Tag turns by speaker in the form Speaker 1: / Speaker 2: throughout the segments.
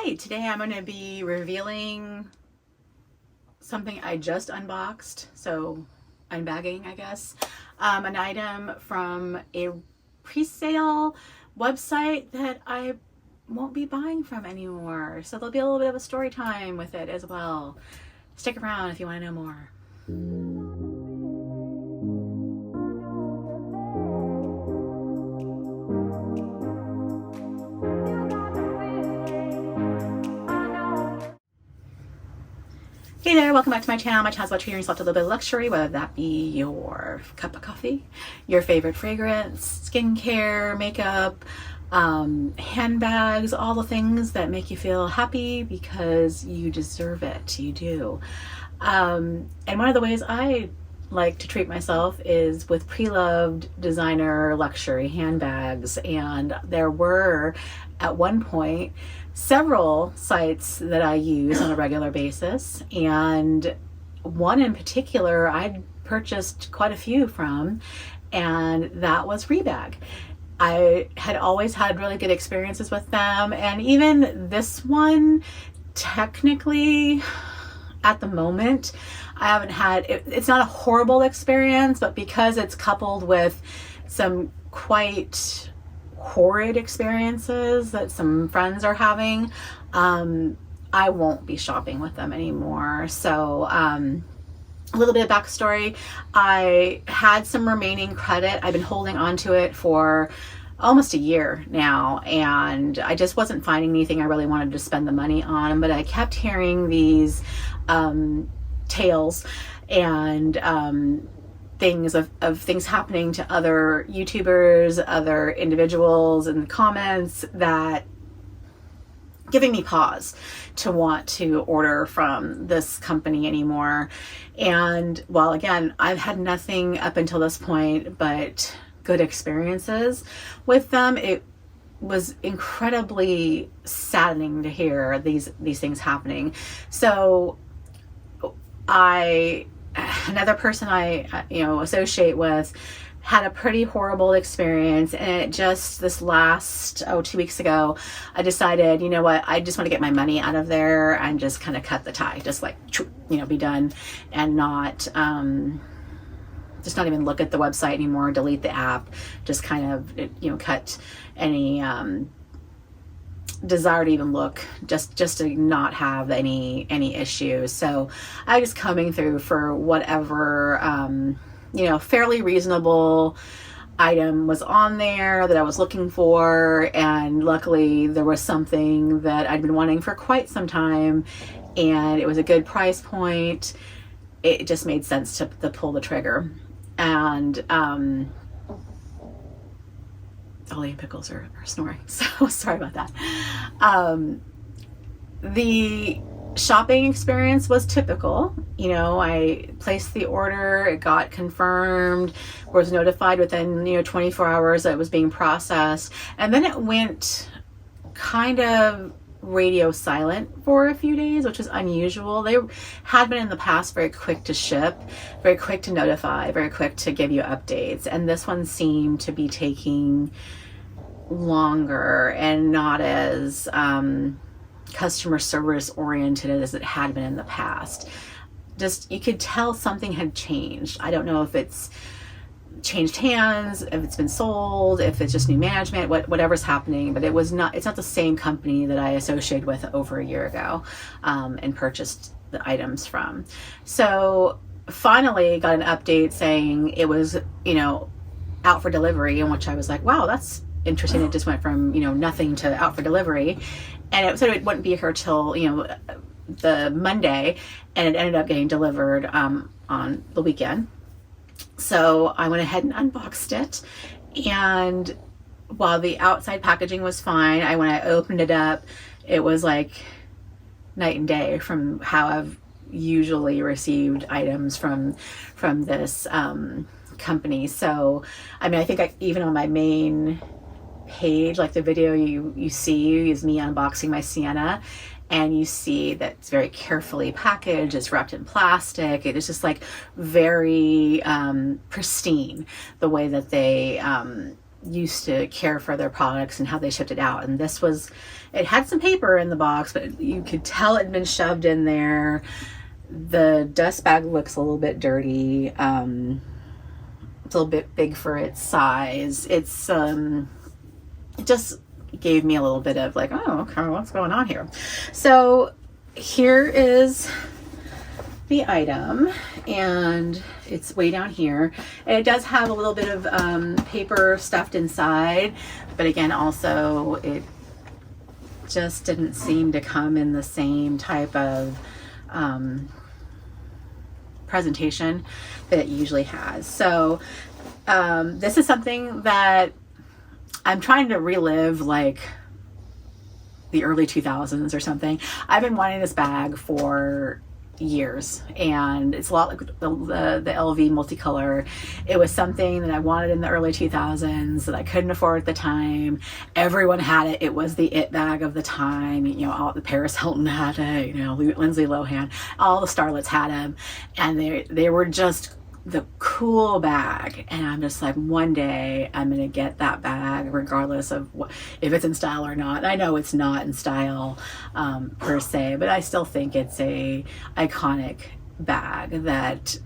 Speaker 1: Hi, today I'm going to be revealing something I just unboxed, so unbagging, I guess, an item from a pre-sale website that I won't be buying from anymore. So there'll be a little bit of a story time with it as well. Stick around if you want to know more. Hey there, welcome back to my channel. My channel's about treating yourself to a little bit of luxury, whether that be your cup of coffee, your favorite fragrance, skincare, makeup, handbags, all the things that make you feel happy because you deserve it. You do. And one of the ways I like to treat myself is with pre-loved designer luxury handbags. And there were at one point several sites that I use on a regular basis, and one in particular I'd purchased quite a few from, and that was Rebag. I had always had really good experiences with them, and even this one, technically at the moment I haven't had it's not a horrible experience, but because it's coupled with some quite horrid experiences that some friends are having, I won't be shopping with them anymore. So a little bit of backstory: I had some remaining credit. I've been holding on to it for almost a year now, and I just wasn't finding anything I really wanted to spend the money on, but I kept hearing these tales and things of things happening to other YouTubers, other individuals in the comments, that giving me pause to want to order from this company anymore. And while again, I've had nothing up until this point but good experiences with them, it was incredibly saddening to hear these things happening. So another person I associate with had a pretty horrible experience, and it just this last 2 weeks ago I decided, you know what, I just want to get my money out of there and just kind of cut the tie, just like be done, and not even look at the website anymore, delete the app, just kind of cut any desire to even look, just to not have any issues. So I was coming through for whatever fairly reasonable item was on there that I was looking for, and luckily there was something that I'd been wanting for quite some time, and it was a good price point. It just made sense to pull the trigger. And Ollie and Pickles are snoring, so sorry about that. The shopping experience was typical. I placed the order, it got confirmed, was notified within 24 hours that it was being processed, and then it went kind of radio silent for a few days, which is unusual. They had been in the past very quick to ship, very quick to notify, very quick to give you updates, and this one seemed to be taking longer and not as customer service oriented as it had been in the past. Just, you could tell something had changed. I don't know if it's changed hands, if it's been sold, if it's just new management, whatever's happening, but it's not the same company that I associated with over a year ago and purchased the items from. So finally got an update saying it was out for delivery, in which I was like, wow, that's interesting. It just went from nothing to out for delivery, and it said it wouldn't be here till the Monday, and it ended up getting delivered on the weekend. So I went ahead and unboxed it, and while the outside packaging was fine, when I opened it up, it was like night and day from how I've usually received items from this company. So I think even on my main page, like the video you see is me unboxing my Sienna, and you see that it's very carefully packaged, it's wrapped in plastic, it is just like very pristine, the way that they used to care for their products and how they shipped it out. And this was, it had some paper in the box, but you could tell it had been shoved in there. The dust bag looks a little bit dirty. It's a little bit big for its size. It's it just gave me a little bit of like, oh, okay, what's going on here? So here is the item, and it's way down here. And it does have a little bit of paper stuffed inside, but again, also it just didn't seem to come in the same type of presentation that it usually has. So this is something that I'm trying to relive, like the early 2000s or something. I've been wanting this bag for years, and it's a lot like the LV multicolor. It was something that I wanted in the early 2000s that I couldn't afford at the time. Everyone had it. It was the it bag of the time. You know, all the Paris Hilton had it, you know, Lindsay Lohan, all the starlets had them, and they were just the cool bag. And I'm just like, one day I'm gonna get that bag regardless of if it's in style or not. I know it's not in style per se, but I still think it's a iconic bag that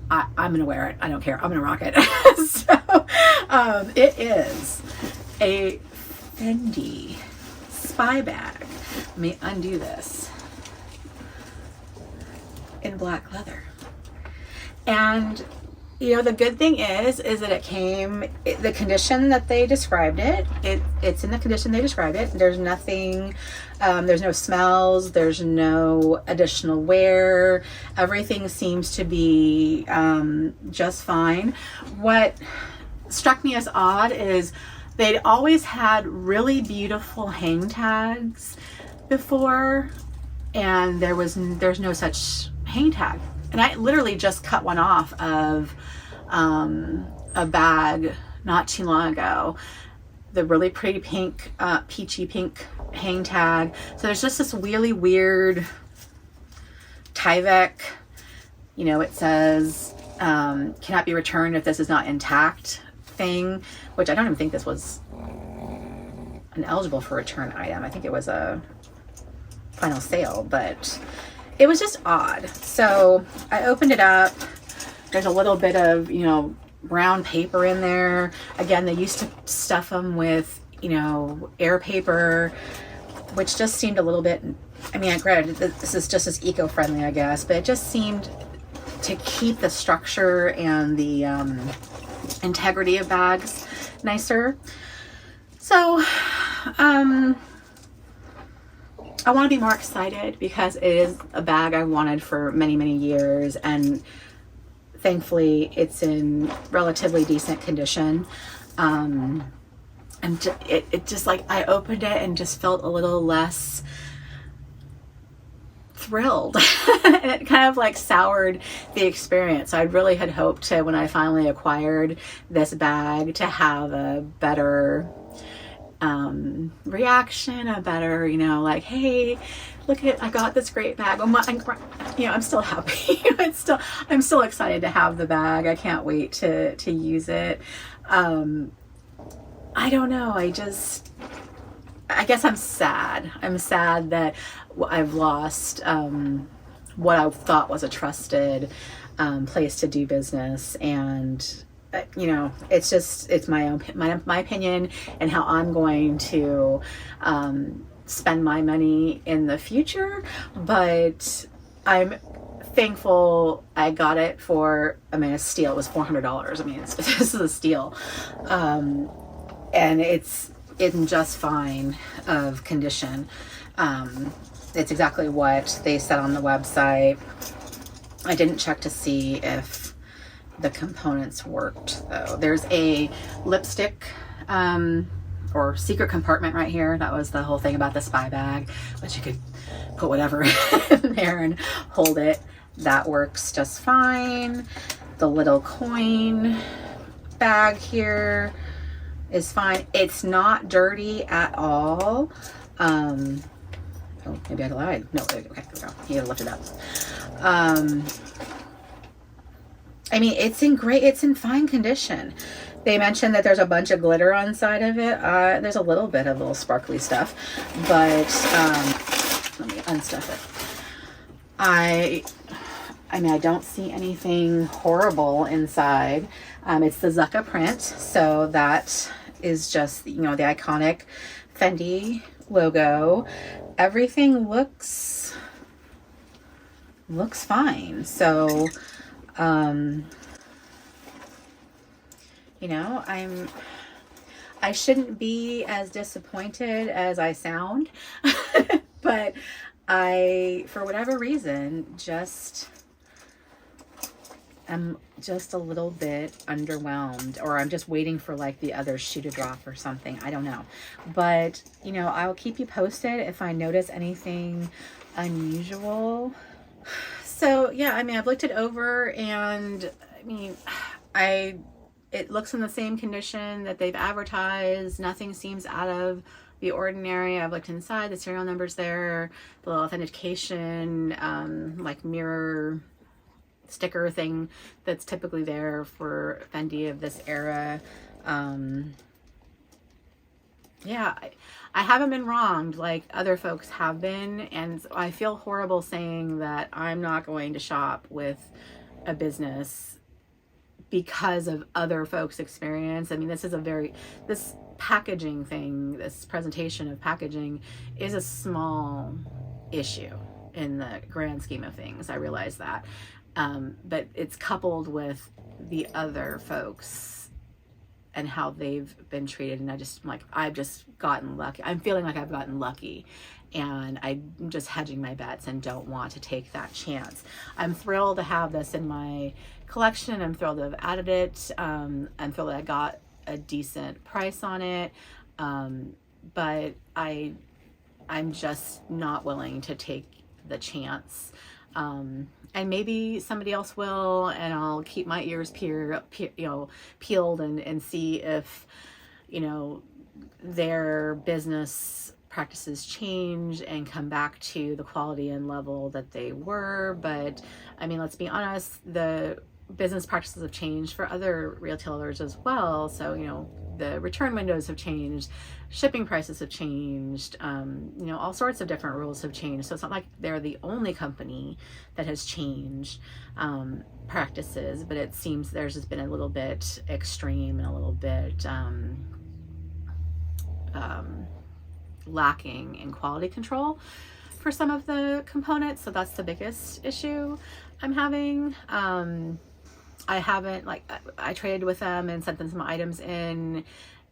Speaker 1: I'm gonna wear it. I don't care, I'm gonna rock it. So it is a Fendi spy bag. Let me undo this. In black leather. And you know, the good thing is that it came, the condition that they described it's in the condition they described it. There's nothing, there's no smells, there's no additional wear. Everything seems to be just fine. What struck me as odd is they'd always had really beautiful hang tags before, and there's no such hang tag. And I literally just cut one off of a bag not too long ago. The really pretty pink, peachy pink hang tag. So there's just this really weird Tyvek, you know, it says cannot be returned if this is not intact thing, which I don't even think this was an eligible for return item. I think it was a final sale, but it was just odd. So I opened it up. There's a little bit of, you know, brown paper in there. Again, they used to stuff them with, you know, air paper, which just seemed a little bit, I mean, granted, this is just as eco-friendly, I guess, but it just seemed to keep the structure and the integrity of bags nicer. So, I want to be more excited because it is a bag I wanted for many, many years, and thankfully it's in relatively decent condition. And it just, like, I opened it and just felt a little less thrilled and it kind of like soured the experience. I really had hoped to, when I finally acquired this bag, to have a better reaction, a better, you know, like, hey, look at, I got this great bag. You know, I'm still happy. I'm still excited to have the bag. I can't wait to use it. I don't know. I guess I'm sad. I'm sad that I've lost what I thought was a trusted place to do business, and you know, it's my opinion and how I'm going to spend my money in the future. But I'm thankful I got it for, I mean, a steal. It was $400. I mean, this is a steal, and it's in just fine of condition. It's exactly what they said on the website. I didn't check to see if the components worked though. There's a lipstick or secret compartment right here. That was the whole thing about the spy bag, but you could put whatever in there and hold it. That works just fine. The little coin bag here is fine. It's not dirty at all. Oh, maybe I lied. No, okay, there we go. You gotta lift it up. I mean, it's in fine condition. They mentioned that there's a bunch of glitter on side of it. There's a little bit of little sparkly stuff, but let me unstuff it. I mean, I don't see anything horrible inside. It's the Zucca print, so that is just, you know, the iconic Fendi logo. Everything looks fine. So, you know, I shouldn't be as disappointed as I sound, but I, for whatever reason, I'm just a little bit underwhelmed, or I'm just waiting for like the other shoe to drop or something. I don't know. But, you know, I'll keep you posted if I notice anything unusual. So, yeah, I mean, I've looked it over, and I mean, it looks in the same condition that they've advertised. Nothing seems out of the ordinary. I've looked inside, the serial numbers there, the little authentication, like mirror sticker thing that's typically there for Fendi of this era. Yeah, I haven't been wronged like other folks have been, and I feel horrible saying that I'm not going to shop with a business because of other folks' experience. I mean, this packaging thing, this presentation of packaging is a small issue in the grand scheme of things. I realize that. But it's coupled with the other folks and how they've been treated. And I've just gotten lucky. I'm feeling like I've gotten lucky, and I'm just hedging my bets and don't want to take that chance. I'm thrilled to have this in my collection. I'm thrilled to have added it. I'm thrilled that I got a decent price on it. But I'm just not willing to take the chance. And maybe somebody else will, and I'll keep my ears peeled and see if, you know, their business practices change and come back to the quality and level that they were. But I mean, let's be honest, the business practices have changed for other retailers as well. So, you know, the return windows have changed, shipping prices have changed, you know, all sorts of different rules have changed. So it's not like they're the only company that has changed practices, but it seems theirs has been a little bit extreme and a little bit lacking in quality control for some of the components. So that's the biggest issue I'm having. I haven't, I traded with them and sent them some items in,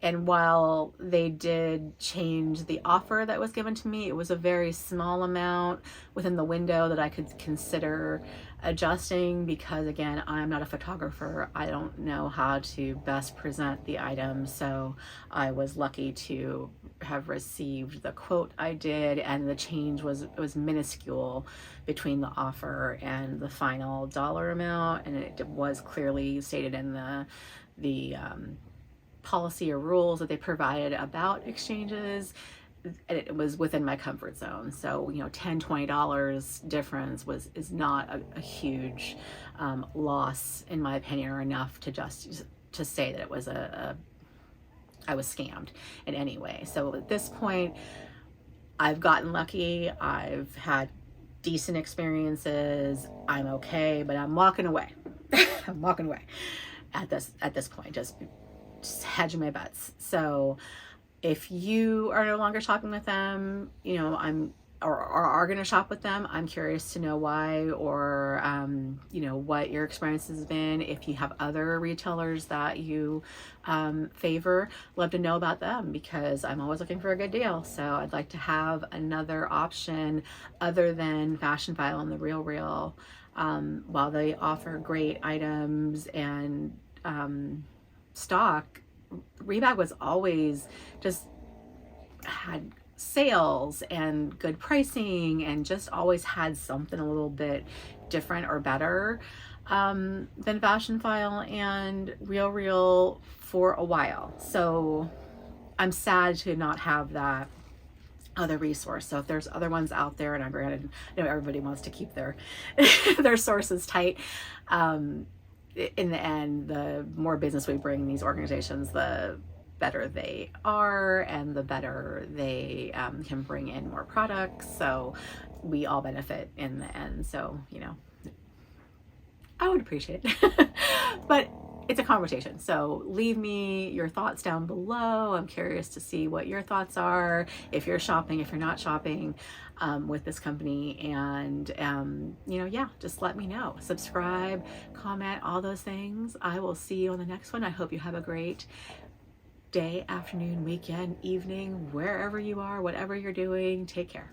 Speaker 1: and while they did change the offer that was given to me, it was a very small amount within the window that I could consider adjusting, because again, I'm not a photographer. I don't know how to best present the item. So I was lucky to have received the quote I did, and the change was minuscule between the offer and the final dollar amount, and it was clearly stated in the policy or rules that they provided about exchanges, and it was within my comfort zone. So, you know, $10-20 difference is not a huge loss in my opinion, or enough to say that it was I was scammed in any way. So at this point, I've gotten lucky. I've had decent experiences. I'm okay, but I'm walking away. I'm walking away at this point, just hedging my bets. So if you are no longer shopping with them, you know, or are going to shop with them, I'm curious to know why, or you know, what your experience has been. If you have other retailers that you favor, love to know about them, because I'm always looking for a good deal. So I'd like to have another option other than Fashionphile and the RealReal. While they offer great items and stock, Rebag was always just had sales and good pricing, and just always had something a little bit different or better than Fashionphile and RealReal for a while. So I'm sad to not have that other resource. So if there's other ones out there, and I know everybody wants to keep their their sources tight, in the end, the more business we bring these organizations, the better they are, and the better they can bring in more products. So we all benefit in the end. So, you know, I would appreciate it. But it's a conversation. So leave me your thoughts down below. I'm curious to see what your thoughts are, if you're shopping, if you're not shopping with this company. And, you know, yeah, just let me know. Subscribe, comment, all those things. I will see you on the next one. I hope you have a great day, afternoon, weekend, evening, wherever you are, whatever you're doing. Take care.